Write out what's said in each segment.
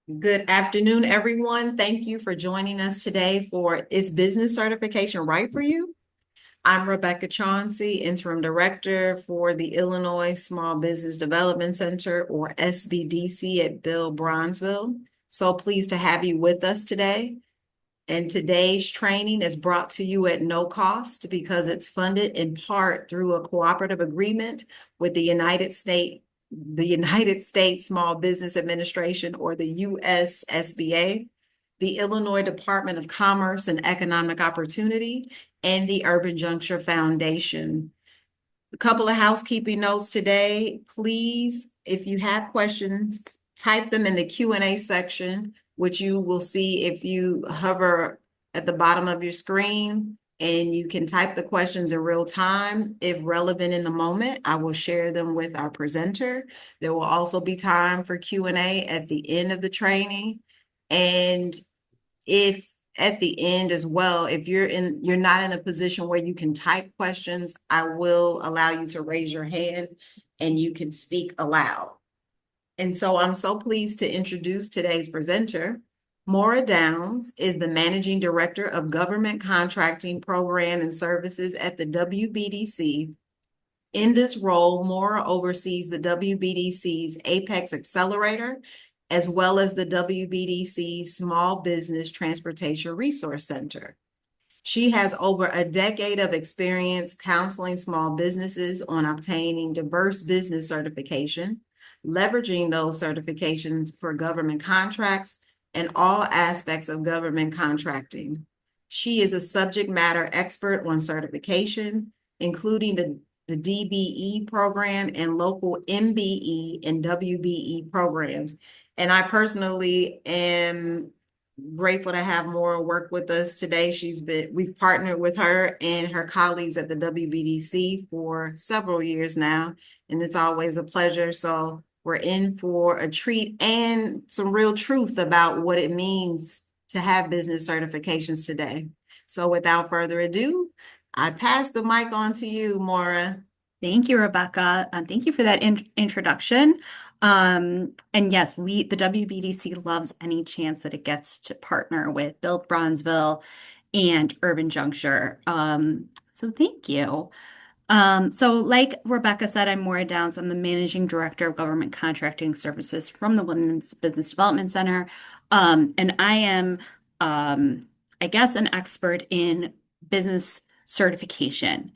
Good afternoon, everyone. Thank you for joining us today for Is Business Certification Right for You? I'm Rebecca Chauncey, Interim Director for the Illinois Small Business Development Center, or SBDC, at Build Bronzeville. So pleased to have you with us today. And today's training is brought to you at no cost because it's funded in part through a cooperative agreement with the United States Small Business Administration, or the USSBA, the Illinois Department of Commerce and Economic Opportunity, and the Urban Juncture Foundation. A couple of housekeeping notes today. Please, if you have questions, type them in the Q&A section, which you will see if you hover at the bottom of your screen, and you can type the questions in real time. If relevant in the moment, I will share them with our presenter. There will also be time for Q&A at the end of the training. And if at the end as well, if you're not in a position where you can type questions, I will allow you to raise your hand and you can speak aloud. And so I'm so pleased to introduce today's presenter. Maura Downs is the Managing Director of Government Contracting Program and Services at the WBDC. In this role, Maura oversees the WBDC's APEX Accelerator, as well as the WBDC Small Business Transportation Resource Center. She has over a decade of experience counseling small businesses on obtaining diverse business certification, leveraging those certifications for government contracts and all aspects of government contracting. She is a subject matter expert on certification, including the DBE program and local MBE and WBE programs. And I personally am grateful to have Maura work with us today. We've partnered with her and her colleagues at the WBDC for several years now, and it's always a pleasure. So we're in for a treat and some real truth about what it means to have business certifications today. So without further ado, I pass the mic on to you, Maura. Thank you, Rebecca. Thank you for that introduction. And yes, the WBDC loves any chance that it gets to partner with Build Bronzeville and Urban Juncture. So thank you. So like Rebecca said, I'm Maura Downs. I'm the Managing Director of Government Contracting Services from the Women's Business Development Center. And I am, I guess, an expert in business certification.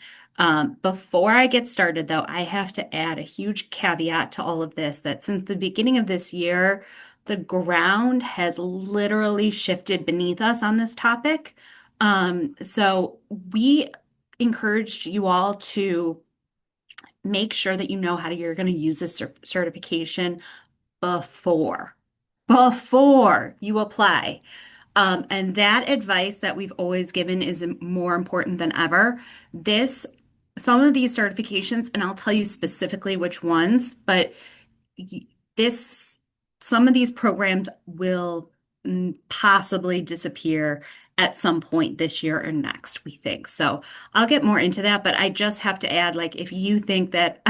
Before I get started, though, I have to add a huge caveat to all of this, that since the beginning of this year, the ground has literally shifted beneath us on this topic. So we encouraged you all to make sure that you know how you're going to use this certification before before you apply. And that advice that we've always given is more important than ever. Some of these certifications, and I'll tell you specifically which ones, but this, some of these programs will possibly disappear at some point this year or next, we think. So I'll get more into that, but I just have to add, like, if you think that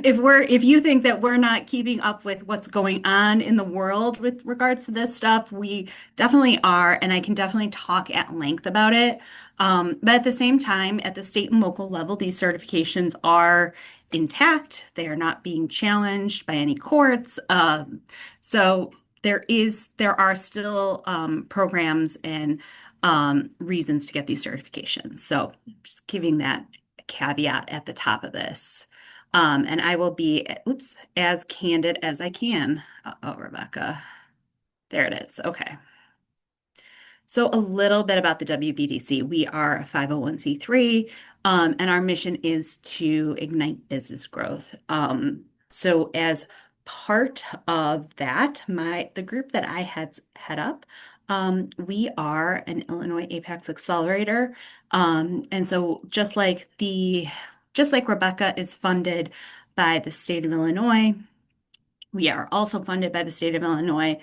if you think that we're not keeping up with what's going on in the world with regards to this stuff, we definitely are, and I can definitely talk at length about it. But at the same time, at the state and local level, these certifications are intact. They are not being challenged by any courts. So there are still programs and reasons to get these certifications. So just giving that caveat at the top of this. And I will be, as candid as I can. Oh, Rebecca. There it is. Okay. So a little bit about the WBDC. We are a 501(c)(3), and our mission is to ignite business growth. So as part of that, the group that I head up, we are an Illinois APEX Accelerator. And so just like Rebecca is funded by the state of Illinois, we are also funded by the state of Illinois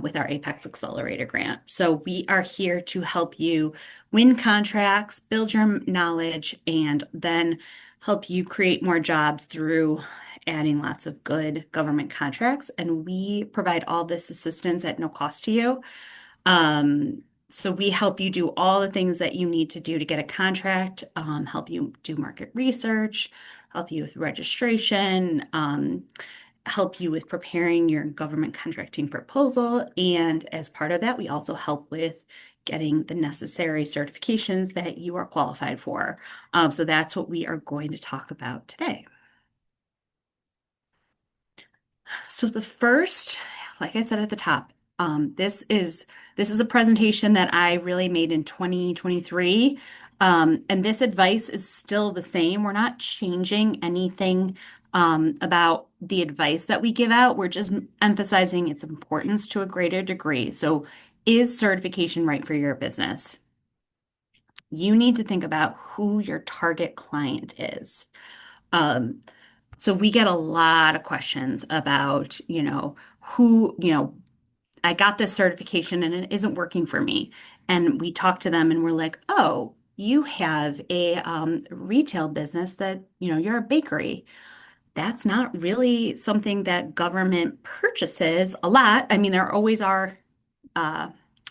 with our APEX Accelerator grant. So we are here to help you win contracts, build your knowledge, and then help you create more jobs through adding lots of good government contracts, and we provide all this assistance at no cost to you. So we help you do all the things that you need to do to get a contract, help you do market research, help you with registration, help you with preparing your government contracting proposal. And as part of that, we also help with getting the necessary certifications that you are qualified for. So that's what we are going to talk about today. So the first, like I said at the top, this is a presentation that I really made in 2023. And this advice is still the same. We're not changing anything about the advice that we give out. We're just emphasizing its importance to a greater degree. So, is certification right for your business? You need to think about who your target client is. Um, so we get a lot of questions about, I got this certification and it isn't working for me. And we talk to them and we're like, oh, you have a retail business that, you're a bakery. That's not really something that government purchases a lot. I mean, uh,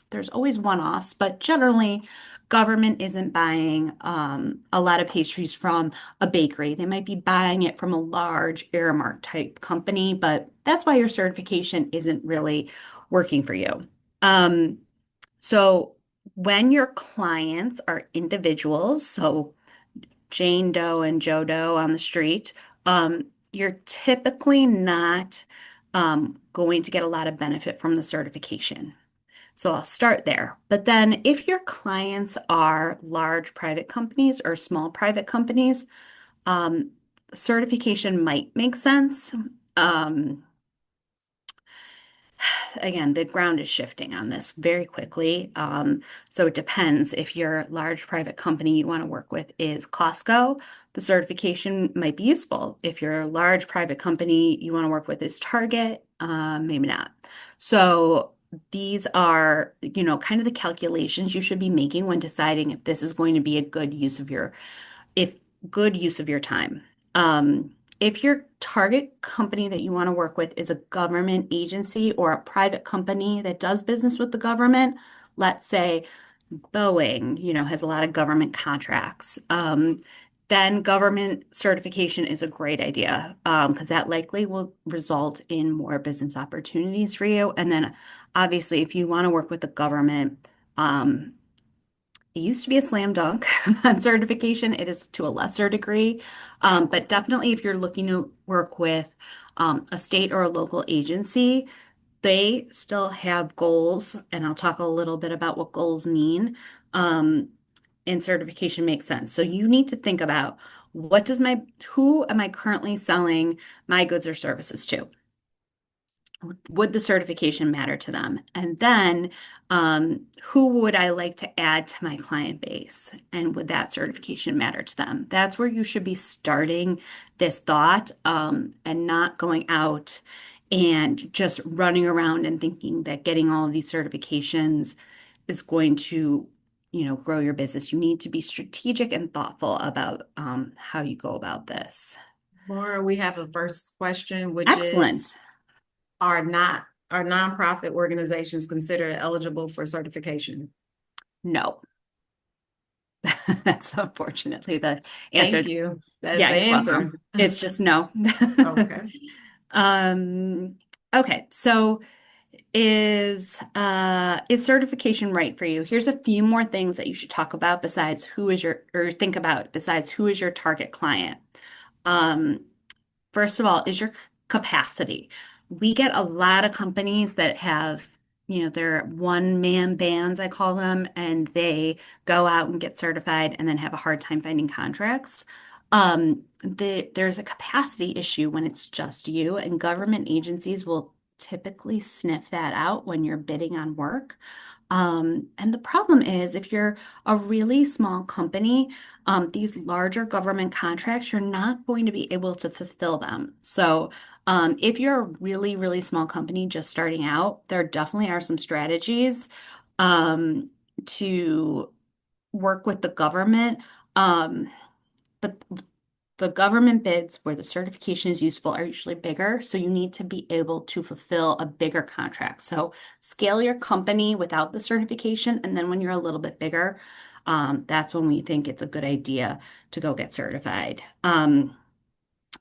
there's always one-offs, but generally, government isn't buying a lot of pastries from a bakery. They might be buying it from a large Aramark type company, but that's why your certification isn't really working for you. Um, so when your clients are individuals, so Jane Doe and Joe Doe on the street, you're typically not going to get a lot of benefit from the certification. So I'll start there. But then if your clients are large private companies or small private companies, um, certification might make sense. Um, Again, the ground is shifting on this very quickly. So it depends. If your large private company you want to work with is Costco, the certification might be useful. If your large private company you want to work with is Target, maybe not. So these are, kind of the calculations you should be making when deciding if this is going to be a good use of if good use of your time. If your target company that you want to work with is a government agency or a private company that does business with the government, let's say Boeing, has a lot of government contracts. Then government certification is a great idea because that likely will result in more business opportunities for you. And then obviously, if you want to work with the government, um, it used to be a slam dunk on certification. It is to a lesser degree. But definitely, if you're looking to work with a state or a local agency, they still have goals. And I'll talk a little bit about what goals mean. And certification makes sense. So you need to think about who am I currently selling my goods or services to? Would the certification matter to them? And then, who would I like to add to my client base? And would that certification matter to them? That's where you should be starting this thought, and not going out and just running around and thinking that getting all of these certifications is going to, grow your business. You need to be strategic and thoughtful about, how you go about this. Laura, we have a first question, which is, Excellent. are nonprofit organizations considered eligible for certification? No. That's unfortunately the answer. Thank you. That's Yeah, the you're welcome. answer. It's just no. Okay. Um, okay, so is certification right for you? Here's a few more things that you should talk about besides who is your or think about besides who is your target client. Um, First of all, is your capacity. We get a lot of companies that have, their one-man bands, I call them, and they go out and get certified and then have a hard time finding contracts. There's a capacity issue when it's just you, and government agencies will typically sniff that out when you're bidding on work. And the problem is, if you're a really small company, these larger government contracts, you're not going to be able to fulfill them. So, if you're a really, really small company just starting out, there definitely are some strategies to work with the government. But the government bids where the certification is useful are usually bigger, so you need to be able to fulfill a bigger contract. So scale your company without the certification, and then when you're a little bit bigger, that's when we think it's a good idea to go get certified. And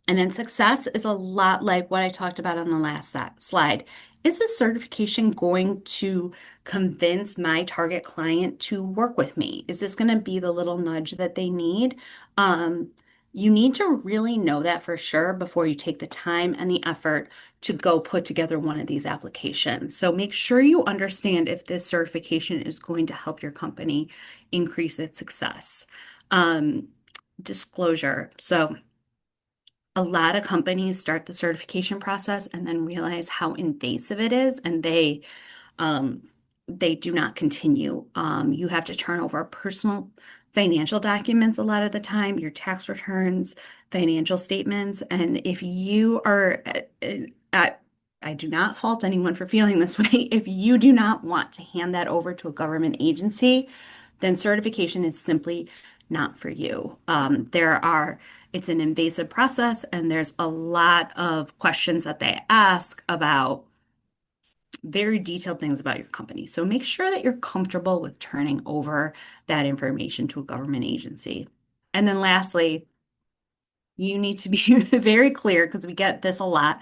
then success is a lot like what I talked about on the last slide. Is this certification going to convince my target client to work with me? Is this going to be the little nudge that they need? Um, you need to really know that for sure before you take the time and the effort to go put together one of these applications. So make sure you understand if this certification is going to help your company increase its success. Um, Disclosure. So a lot of companies start the certification process and then realize how invasive it is, and um, they do not continue. You have to turn over personal financial documents a lot of the time, your tax returns, financial statements, and if you are I do not fault anyone for feeling this way. If you do not want to hand that over to a government agency, then certification is simply not for you. It's an invasive process, and there's a lot of questions that they ask about very detailed things about your company. So make sure that you're comfortable with turning over that information to a government agency. And then lastly, you need to be very clear because we get this a lot.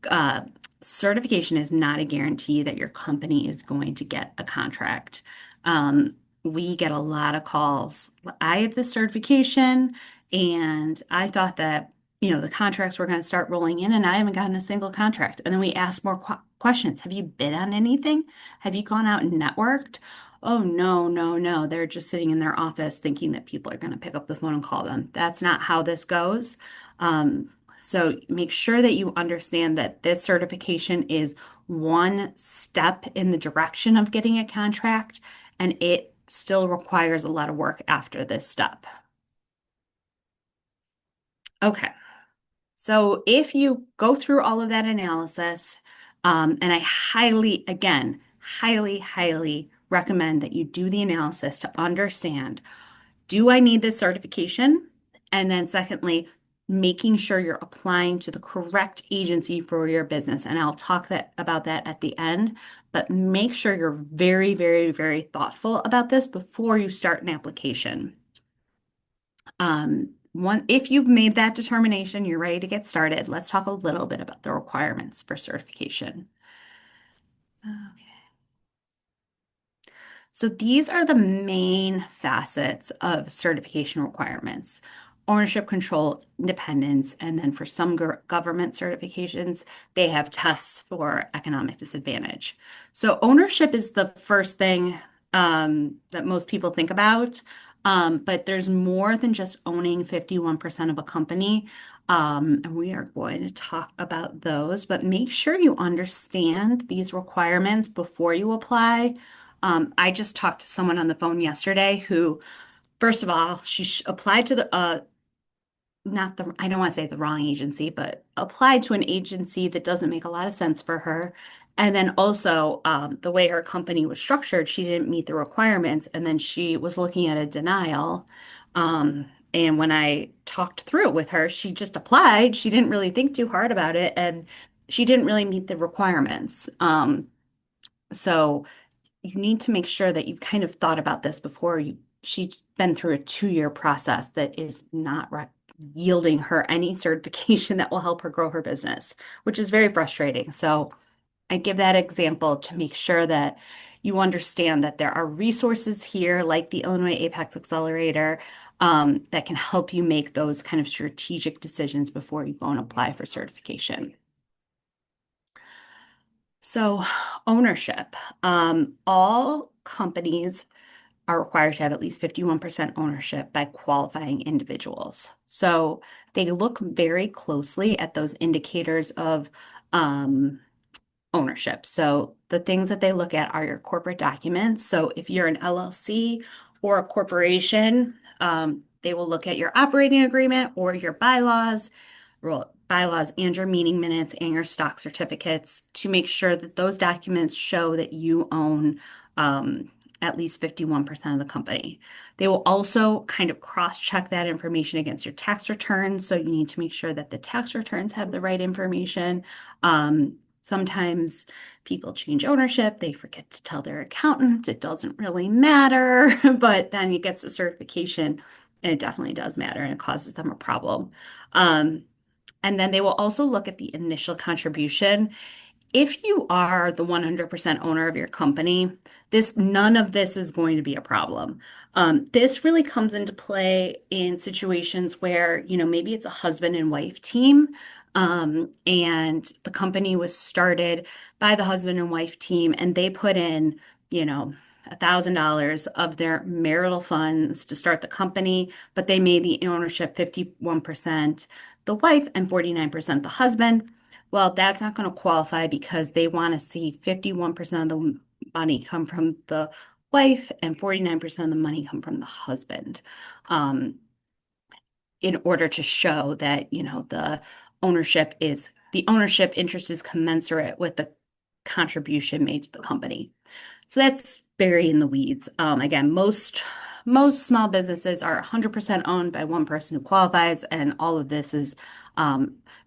uh, Certification is not a guarantee that your company is going to get a contract. We get a lot of calls. I have this certification, and I thought that, the contracts were going to start rolling in, and I haven't gotten a single contract. And then we ask more questions. Have you bid on anything? Have you gone out and networked? Oh, no, no, no. They're just sitting in their office thinking that people are going to pick up the phone and call them. That's not how this goes. Um, so make sure that you understand that this certification is one step in the direction of getting a contract, and it still requires a lot of work after this step. Okay, so if you go through all of that analysis, and I again, highly recommend that you do the analysis to understand, do I need this certification? And then secondly, making sure you're applying to the correct agency for your business. And I'll talk about that at the end, but make sure you're very thoughtful about this before you start an application. If you've made that determination, you're ready to get started, let's talk a little bit about the requirements for certification. Okay. So these are the main facets of certification requirements: ownership, control, independence, and then for some government certifications, they have tests for economic disadvantage. So ownership is the first thing that most people think about, but there's more than just owning 51% of a company. And we are going to talk about those, but make sure you understand these requirements before you apply. I just talked to someone on the phone yesterday who, first of all, she applied to not the, I don't want to say the wrong agency, but applied to an agency that doesn't make a lot of sense for her. And then also, the way her company was structured, she didn't meet the requirements. And then she was looking at a denial. And when I talked through it with her, she just applied. She didn't really think too hard about it, and she didn't really meet the requirements. So you need to make sure that you've kind of thought about this before she's been through a 2-year process that is not yielding her any certification that will help her grow her business, which is very frustrating. So I give that example to make sure that you understand that there are resources here like the Illinois APEX Accelerator, that can help you make those kind of strategic decisions before you go and apply for certification. So, ownership. All companies are required to have at least 51% ownership by qualifying individuals. So, they look very closely at those indicators of ownership. So, the things that they look at are your corporate documents. So, if you're an LLC or a corporation, they will look at your operating agreement or your bylaws and your meeting minutes and your stock certificates to make sure that those documents show that you own at least 51% of the company. They will also kind of cross-check that information against your tax returns. So you need to make sure that the tax returns have the right information. Sometimes people change ownership, they forget to tell their accountant. It doesn't really matter, but then it gets the certification, and it definitely does matter, and it causes them a problem. Um, and then they will also look at the initial contribution. If you are the 100% owner of your company, none of this is going to be a problem. This really comes into play in situations where, maybe it's a husband and wife team, and the company was started by the husband and wife team, and they put in, $1,000 of their marital funds to start the company, but they made the ownership 51% the wife and 49% the husband. Well, that's not going to qualify because they want to see 51% of the money come from the wife and 49% of the money come from the husband, um, in order to show that, the ownership interest is commensurate with the contribution made to the company. So that's very in the weeds. Again, most small businesses are 100% owned by one person who qualifies, and all of this is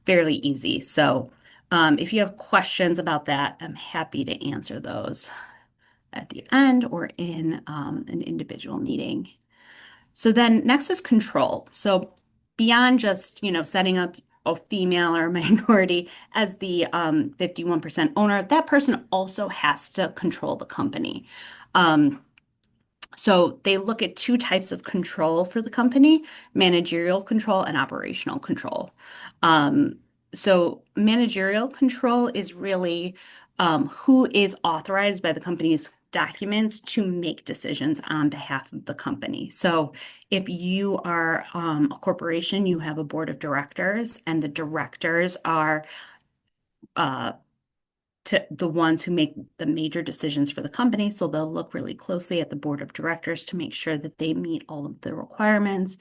fairly easy. So if you have questions about that, I'm happy to answer those at the end or in an individual meeting. So then next is control. So beyond just, setting up a female or minority as the 51% owner, that person also has to control the company. Um, so they look at two types of control for the company: managerial control and operational control. Um, so managerial control is really who is authorized by the company's documents to make decisions on behalf of the company. So if you are a corporation, you have a board of directors, and the directors are uh, to the ones who make the major decisions for the company. So they'll look really closely at the board of directors to make sure that they meet all of the requirements.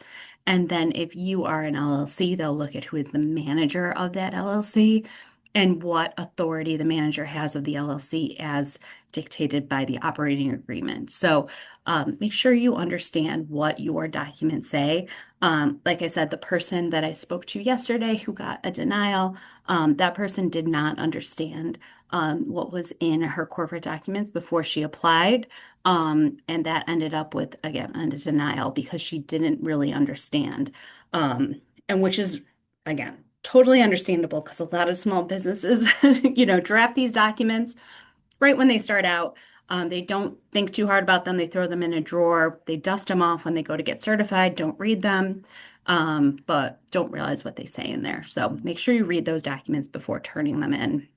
And then if you are an LLC, they'll look at who is the manager of that LLC and what authority the manager has of the LLC as dictated by the operating agreement. So make sure you understand what your documents say. Like I said, the person that I spoke to yesterday who got a denial, that person did not understand what was in her corporate documents before she applied. And that ended up with, again, a denial because she didn't really understand. And which is, again, totally understandable because a lot of small businesses, draft these documents right when they start out. They don't think too hard about them. They throw them in a drawer. They dust them off when they go to get certified, don't read them, but don't realize what they say in there. So make sure you read those documents before turning them in.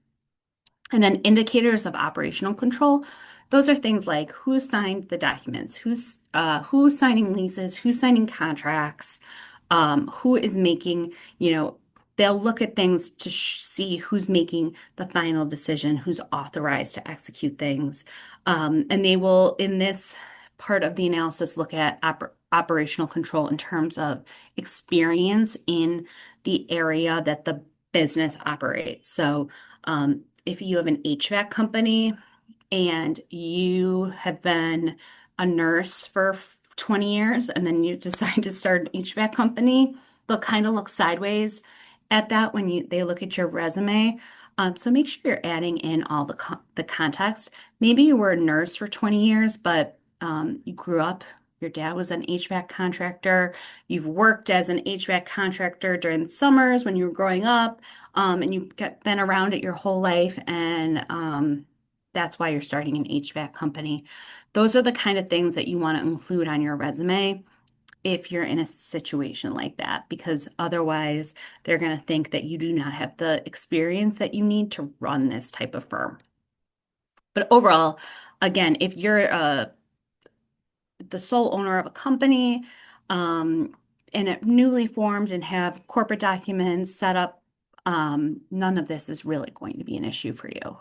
And then indicators of operational control. Those are things like who signed the documents, who's signing leases, who's signing contracts, who is making, they'll look at things to see who's making the final decision, who's authorized to execute things. And they will, in this part of the analysis, look at operational control in terms of experience in the area that the business operates. So, if you have an HVAC company and you have been a nurse for 20 years and then you decide to start an HVAC company, they'll kind of look sideways at that when they look at your resume. So make sure you're adding in all the context. Maybe you were a nurse for 20 years, but you grew up. Your dad was an HVAC contractor. You've worked as an HVAC contractor during the summers when you were growing up, and you've been around it your whole life, and that's why you're starting an HVAC company. Those are the kind of things that you want to include on your resume if you're in a situation like that, because otherwise they're going to think that you do not have the experience that you need to run this type of firm. But overall, again, if you're the sole owner of a company, and it newly formed and have corporate documents set up, none of this is really going to be an issue for you.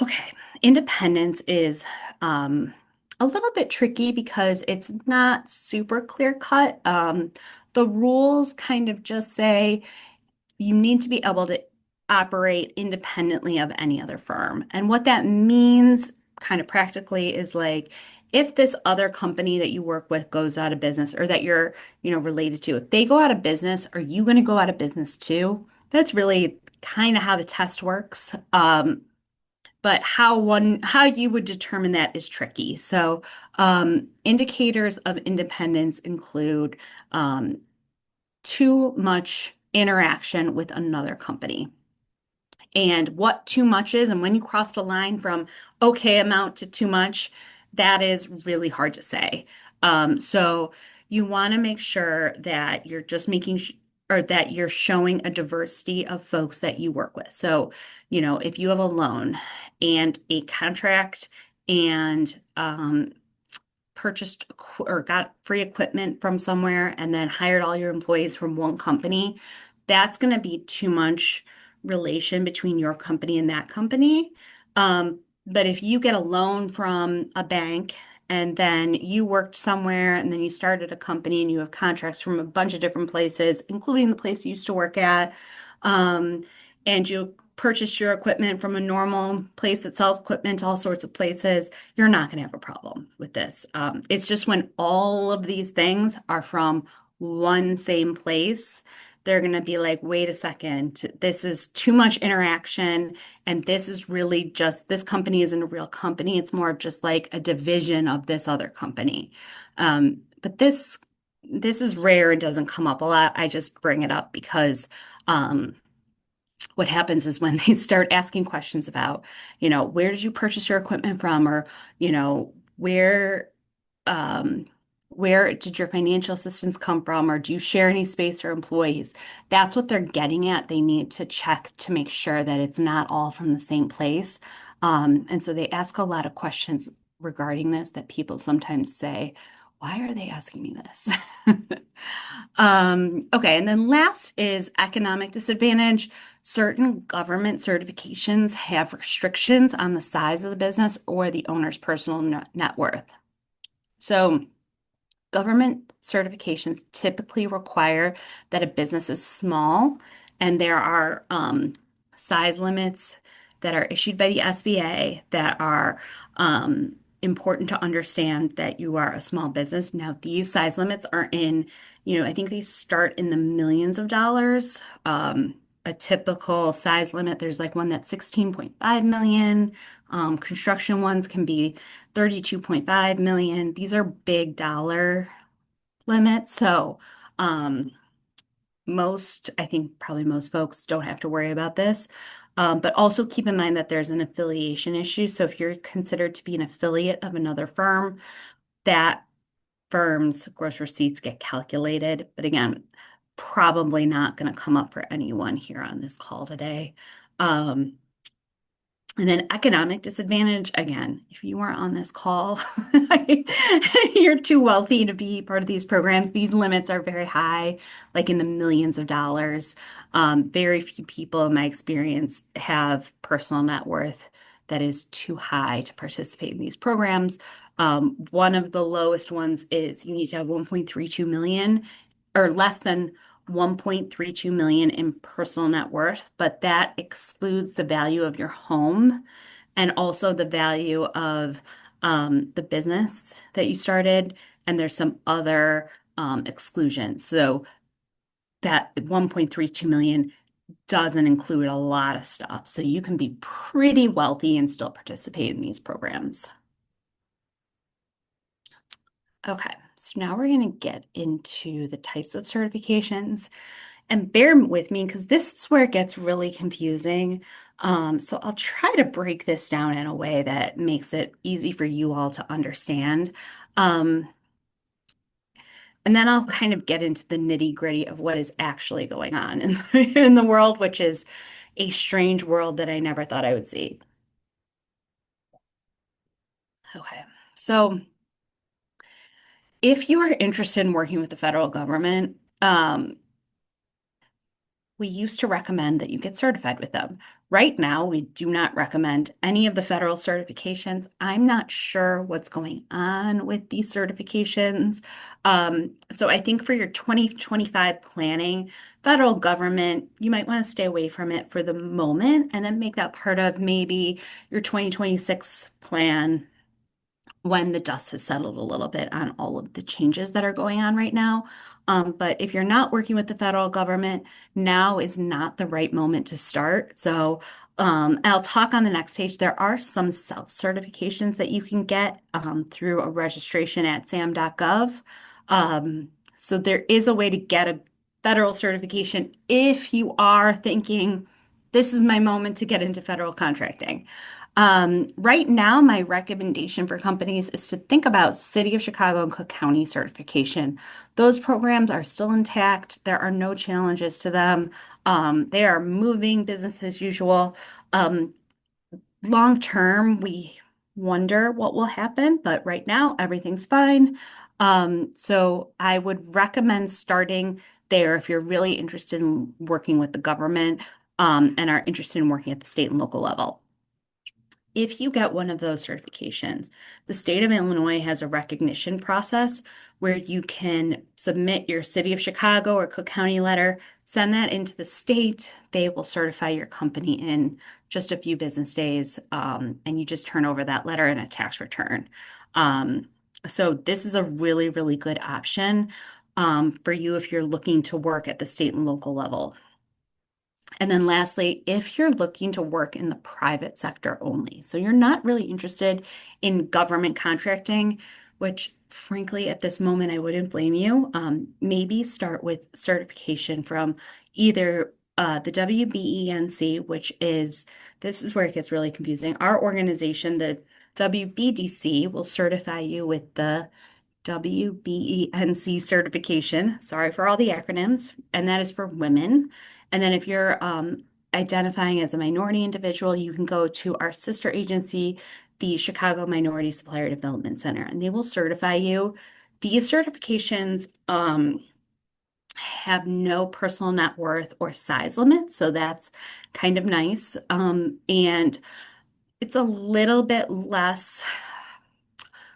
Okay, independence is a little bit tricky because it's not super clear cut. The rules kind of just say you need to be able to operate independently of any other firm. And what that means kind of practically is like if this other company that you work with goes out of business or that you're, related to, if they go out of business, are you going to go out of business too? That's really kind of how the test works. But how you would determine that is tricky. So, indicators of independence include too much interaction with another company. And what too much is, and when you cross the line from okay amount to too much, that is really hard to say. So you want to make sure that you're just making or that you're showing a diversity of folks that you work with. So, if you have a loan and a contract and purchased or got free equipment from somewhere and then hired all your employees from one company, that's going to be too much relation between your company and that company. But if you get a loan from a bank and then you worked somewhere and then you started a company and you have contracts from a bunch of different places, including the place you used to work at, um, and you purchased your equipment from a normal place that sells equipment to all sorts of places, you're not going to have a problem with this. It's just when all of these things are from one same place, they're going to be like, wait a second, this is too much interaction. And this is really just, this company isn't a real company. It's more of just like a division of this other company. But this is rare and doesn't come up a lot. I just bring it up because what happens is when they start asking questions about, where did you purchase your equipment from? Or, where, um, where did your financial assistance come from? Or do you share any space or employees? That's what they're getting at. They need to check to make sure that it's not all from the same place. And so they ask a lot of questions regarding this that people sometimes say, why are they asking me this? Okay, and then last is economic disadvantage. Certain government certifications have restrictions on the size of the business or the owner's personal net worth. So, government certifications typically require that a business is small, and there are size limits that are issued by the SBA that are important to understand that you are a small business. Now, these size limits are in, I think they start in the millions of dollars. A typical size limit, there's like one that's 16.5 million. Construction ones can be 32.5 million. These are big dollar limits. So, um, I think probably most folks don't have to worry about this. But also keep in mind that there's an affiliation issue. So if you're considered to be an affiliate of another firm, that firm's gross receipts get calculated. But again, probably not going to come up for anyone here on this call today. Um, and then economic disadvantage, again, if you are on this call, you're too wealthy to be part of these programs. These limits are very high, like in the millions of dollars. Very few people, in my experience, have personal net worth that is too high to participate in these programs. One of the lowest ones is you need to have 1.32 million or less than 1.32 million in personal net worth, but that excludes the value of your home and also the value of the business that you started. And there's some other exclusions. So that 1.32 million doesn't include a lot of stuff. So you can be pretty wealthy and still participate in these programs. Okay, so now we're going to get into the types of certifications. And bear with me because this is where it gets really confusing. So I'll try to break this down in a way that makes it easy for you all to understand. Um, and then I'll kind of get into the nitty-gritty of what is actually going on in the world, which is a strange world that I never thought I would see. Okay, so if you are interested in working with the federal government, we used to recommend that you get certified with them. Right now, we do not recommend any of the federal certifications. I'm not sure what's going on with these certifications. So I think for your 2025 planning, federal government, you might want to stay away from it for the moment and then make that part of maybe your 2026 plan when the dust has settled a little bit on all of the changes that are going on right now. But if you're not working with the federal government, now is not the right moment to start. So I'll talk on the next page. There are some self-certifications that you can get through a registration at sam.gov. So there is a way to get a federal certification if you are thinking, this is my moment to get into federal contracting. Right now, my recommendation for companies is to think about City of Chicago and Cook County certification. Those programs are still intact. There are no challenges to them. They are moving business as usual. Um, Long term, we wonder what will happen, but right now, everything's fine. So I would recommend starting there if you're really interested in working with the government, and are interested in working at the state and local level. If you get one of those certifications, the state of Illinois has a recognition process where you can submit your City of Chicago or Cook County letter, send that into the state. They will certify your company in just a few business days, and you just turn over that letter and a tax return. Um, so this is a really, really good option for you if you're looking to work at the state and local level. And then lastly, if you're looking to work in the private sector only, so you're not really interested in government contracting, which frankly, at this moment, I wouldn't blame you. Maybe start with certification from either the WBENC, which is, this is where it gets really confusing. Our organization, the WBDC, will certify you with the WBENC certification. Sorry for all the acronyms, and that is for women. And then if you're identifying as a minority individual, you can go to our sister agency, the Chicago Minority Supplier Development Center, and they will certify you. These certifications have no personal net worth or size limits, so that's kind of nice. And it's a little bit less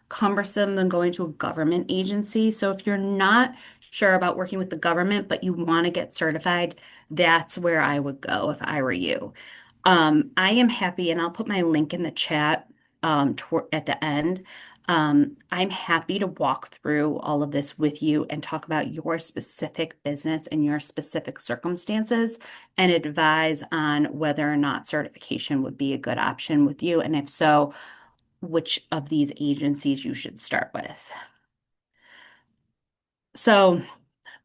cumbersome than going to a government agency. So if you're not sure about working with the government, but you want to get certified, that's where I would go if I were you. I am happy, and I'll put my link in the chat at the end. I'm happy to walk through all of this with you and talk about your specific business and your specific circumstances and advise on whether or not certification would be a good option with you. And if so, which of these agencies you should start with. So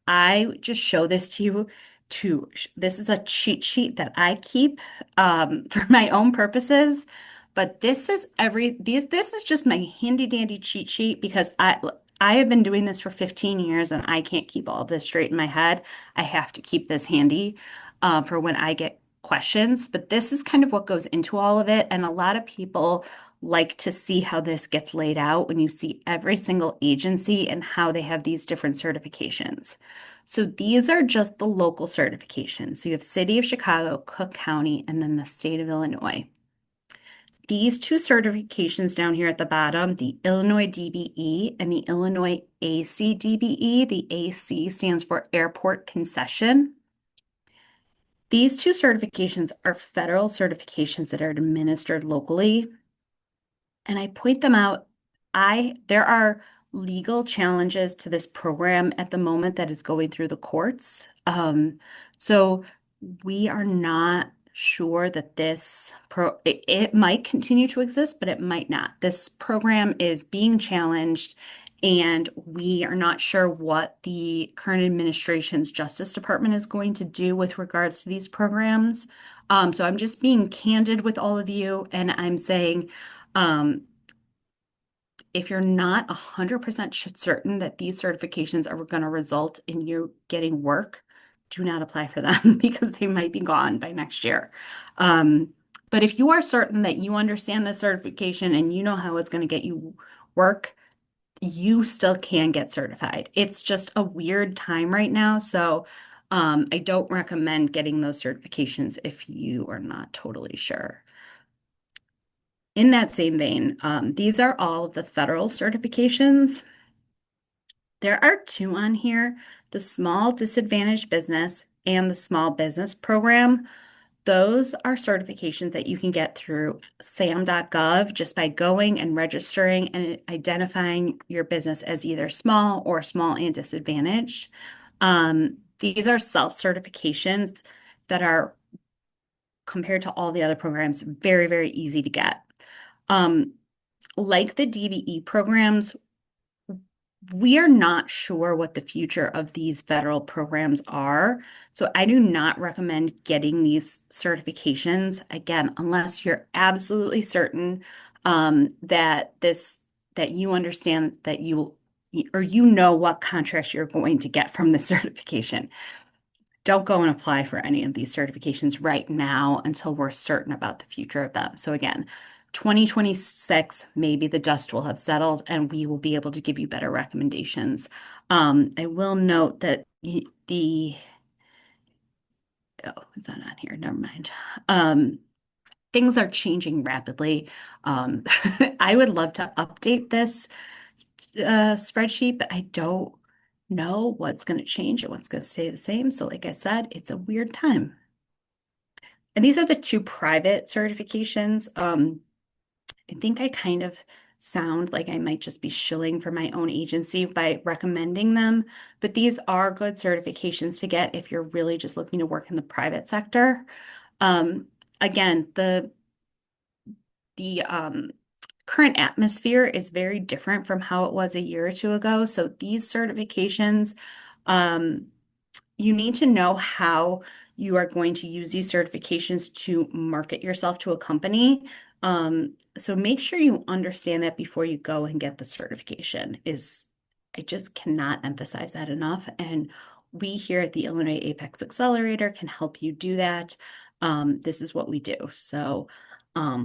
I just show this to you this is a cheat sheet that I keep for my own purposes, but this is just my handy dandy cheat sheet because I have been doing this for 15 years and I can't keep all of this straight in my head. I have to keep this handy for when I get questions, but this is kind of what goes into all of it. And a lot of people like to see how this gets laid out when you see every single agency and how they have these different certifications. So these are just the local certifications. So you have City of Chicago, Cook County, and then the state of Illinois. These two certifications down here at the bottom, the Illinois DBE and the Illinois ACDBE, the AC stands for Airport Concession. These two certifications are federal certifications that are administered locally. And I point them out. There are legal challenges to this program at the moment that is going through the courts. So we are not sure that it might continue to exist, but it might not. This program is being challenged, and we are not sure what the current administration's Justice Department is going to do with regards to these programs. So I'm just being candid with all of you, and I'm saying, um, if you're not 100% certain that these certifications are going to result in you getting work, do not apply for them because they might be gone by next year. But if you are certain that you understand the certification and you know how it's going to get you work, you still can get certified. It's just a weird time right now. So I don't recommend getting those certifications if you are not totally sure. In that same vein, these are all of the federal certifications. There are two on here, the Small Disadvantaged Business and the Small Business Program. Those are certifications that you can get through sam.gov just by going and registering and identifying your business as either small or small and disadvantaged. These are self-certifications that are, compared to all the other programs, very, very easy to get. Um, like the DBE programs, we are not sure what the future of these federal programs are. So I do not recommend getting these certifications again, unless you're absolutely certain that you understand that you or you know what contracts you're going to get from the certification. Don't go and apply for any of these certifications right now until we're certain about the future of them. So again, 2026, maybe the dust will have settled and we will be able to give you better recommendations. I will note that oh, it's not on here. Never mind. Things are changing rapidly. Um, I would love to update this spreadsheet, but I don't know what's going to change and what's going to stay the same. So, like I said, it's a weird time. And these are the two private certifications. I think I kind of sound like I might just be shilling for my own agency by recommending them, but these are good certifications to get if you're really just looking to work in the private sector. Um, again, the current atmosphere is very different from how it was a year or two ago. So these certifications, um, you need to know how you are going to use these certifications to market yourself to a company. So make sure you understand that before you go and get the certification I just cannot emphasize that enough. And we here at the Illinois APEX Accelerator can help you do that. This is what we do. So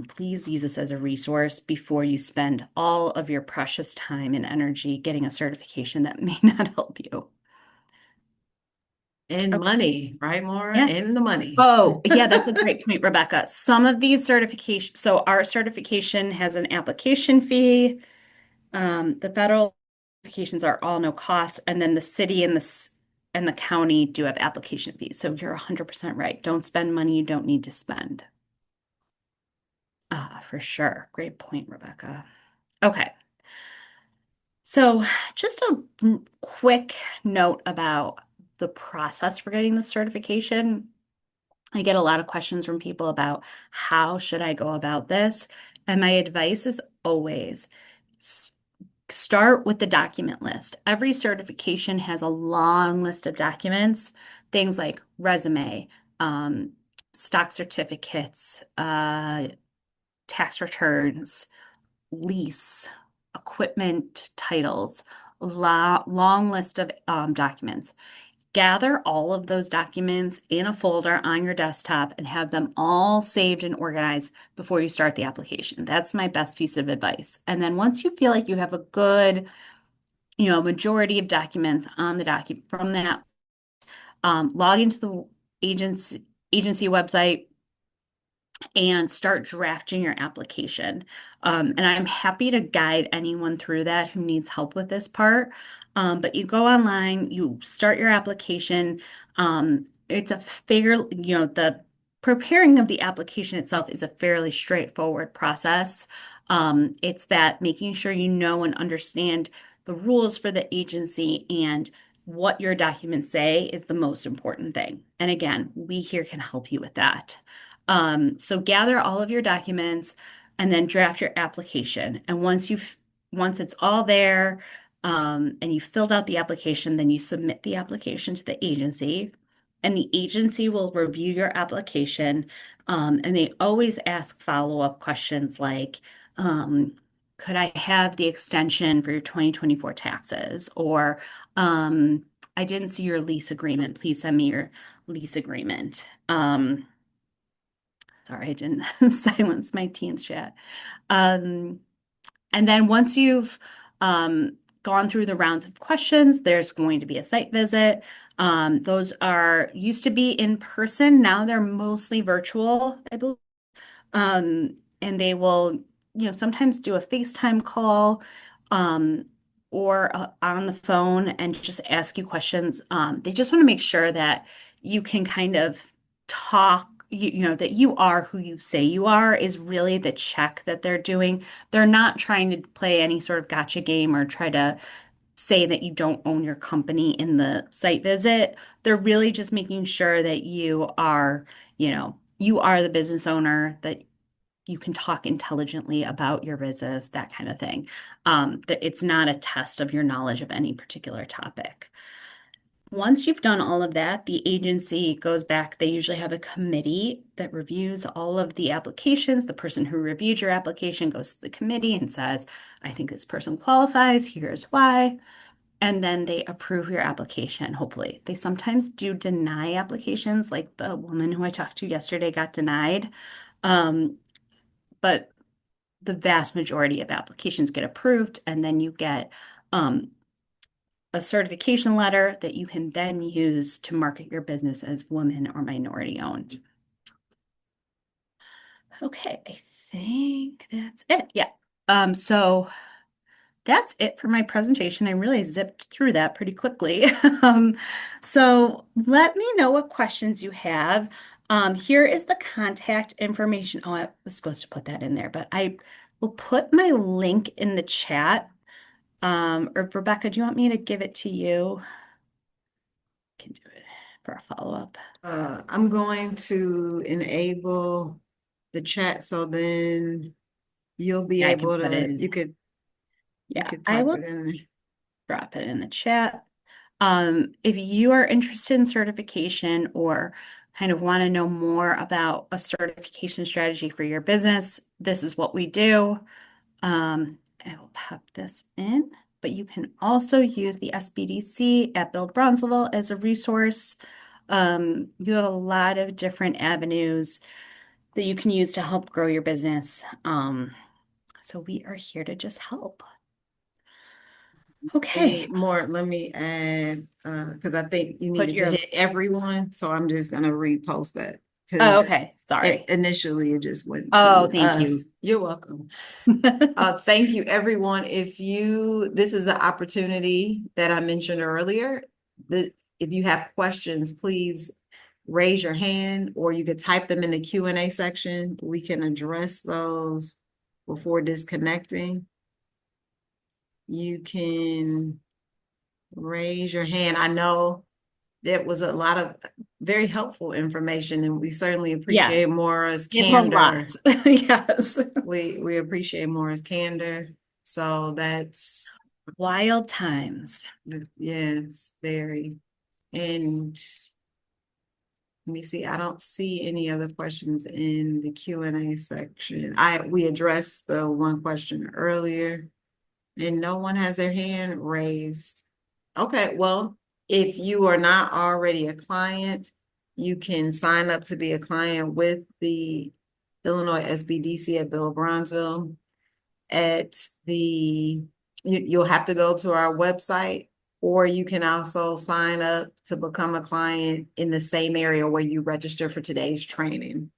please use this as a resource before you spend all of your precious time and energy getting a certification that may not help you. And money, right, Maura? Yeah. And the money. Oh, yeah, that's a great point, Rebecca. Some of these certifications, so our certification has an application fee. The federal certifications are all no cost, and then the city and and the county do have application fees. So you're 100% right. Don't spend money you don't need to spend. For sure. Great point, Rebecca. Okay. So just a quick note about the process for getting the certification. I get a lot of questions from people about how should I go about this? And my advice is always start with the document list. Every certification has a long list of documents, things like resume, um, stock certificates, tax returns, lease, equipment titles, long list of documents. Gather all of those documents in a folder on your desktop and have them all saved and organized before you start the application. That's my best piece of advice. And then once you feel like you have a good, majority of documents on the document from that, log into the agency website and start drafting your application. And I'm happy to guide anyone through that who needs help with this part. But you go online, you start your application. It's a the preparing of the application itself is a fairly straightforward process. It's that making sure you know and understand the rules for the agency and what your documents say is the most important thing. And again, we here can help you with that. So gather all of your documents and then draft your application. And once it's all there, and you've filled out the application, then you submit the application to the agency, and the agency will review your application. And they always ask follow-up questions like, could I have the extension for your 2024 taxes? Or, I didn't see your lease agreement. Please send me your lease agreement. Sorry, I didn't silence my Teams chat. And then once you've gone through the rounds of questions, there's going to be a site visit. Those are used to be in person. Now they're mostly virtual, I believe. And they will, sometimes do a FaceTime call, um, or on the phone and just ask you questions. They just want to make sure that you can kind of talk, that you are who you say you are is really the check that they're doing. They're not trying to play any sort of gotcha game or try to say that you don't own your company in the site visit. They're really just making sure that you are the business owner, that you can talk intelligently about your business, that kind of thing. That it's not a test of your knowledge of any particular topic. Once you've done all of that, the agency goes back. They usually have a committee that reviews all of the applications. The person who reviewed your application goes to the committee and says, I think this person qualifies. Here's why. And then they approve your application, hopefully. They sometimes do deny applications, like the woman who I talked to yesterday got denied. But the vast majority of applications get approved, and then you get a certification letter that you can then use to market your business as woman or minority owned. Okay, I think that's it. Yeah. So that's it for my presentation. I really zipped through that pretty quickly. So let me know what questions you have. Here is the contact information. Oh, I was supposed to put that in there, but I will put my link in the chat. Or Rebecca, do you want me to give it to you? I can do it for a follow-up. I'm going to enable the chat so then you'll be Yeah, I can able put it to, in. you Yeah, could I type will it in there. drop it in the chat. If you are interested in certification or kind of want to know more about a certification strategy for your business, this is what we do. I will pop this in, but you can also use the SBDC at Build Bronzeville as a resource. You have a lot of different avenues that you can use to help grow your business. So we are here to just help. Okay, Let me add, because I think you put needed to your, hit everyone, so I'm just gonna repost that. oh, Because okay, sorry. initially it just went Oh, to thank us. you. You're welcome. Thank you, everyone. This is the opportunity that I mentioned earlier. If you have questions, please raise your hand or you could type them in the Q&A section. We can address those before disconnecting. You can raise your hand. I know there was a lot of very helpful information and we certainly Yeah, appreciate Maura's it's a lot. candor. Yes. We appreciate Maura's candor. So that's, Wild times. yes, very. And let me see, I don't see any other questions in the Q&A section. We addressed the one question earlier and no one has their hand raised. Okay, well, if you are not already a client, you can sign up to be a client with the Illinois SBDC at Build Bronzeville. You'll have to go to our website, or you can also sign up to become a client in the same area where you register for today's training.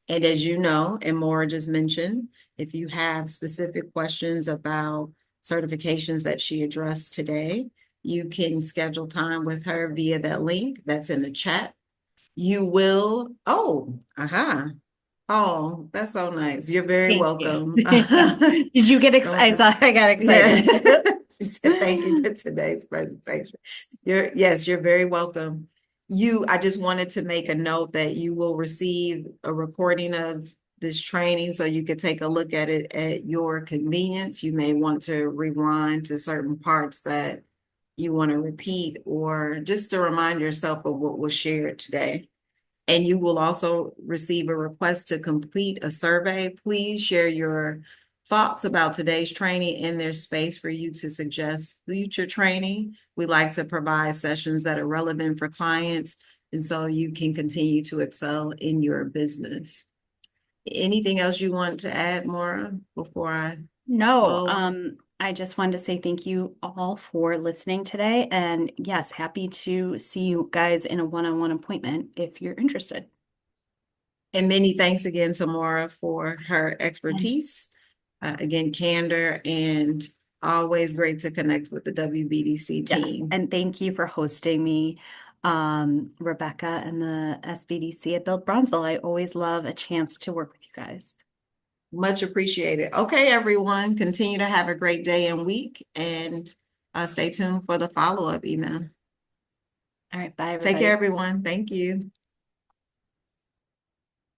And as you know, and Maura just mentioned, if you have specific questions about certifications that she addressed today, you can schedule time with her via that link that's in the chat. Oh, that's so nice. You're very Thank you. welcome. Did you get Someone excited? just, I got yeah. excited. She said, thank you for today's presentation. You're very welcome. I just wanted to make a note that you will receive a recording of this training so you could take a look at it at your convenience. You may want to rewind to certain parts that you want to repeat or just to remind yourself of what was shared today. And you will also receive a request to complete a survey. Please share your thoughts about today's training in their space for you to suggest future training. We like to provide sessions that are relevant for clients, and so you can continue to excel in your business. Anything else you want to add, Maura, before I No, close? I just wanted to say thank you all for listening today. And yes, happy to see you guys in a one-on-one appointment if you're interested. And many thanks again to Maura for her And expertise. Again, candor, and always great to connect with the WBDC yes, team. and thank you for hosting me, Rebecca and the SBDC at Build Bronzeville. I always love a chance to work with you guys. Much appreciated. Okay, everyone, continue to have a great day and week, and stay tuned for the follow-up email. All right, bye, Take care, everybody. everyone. Thank you.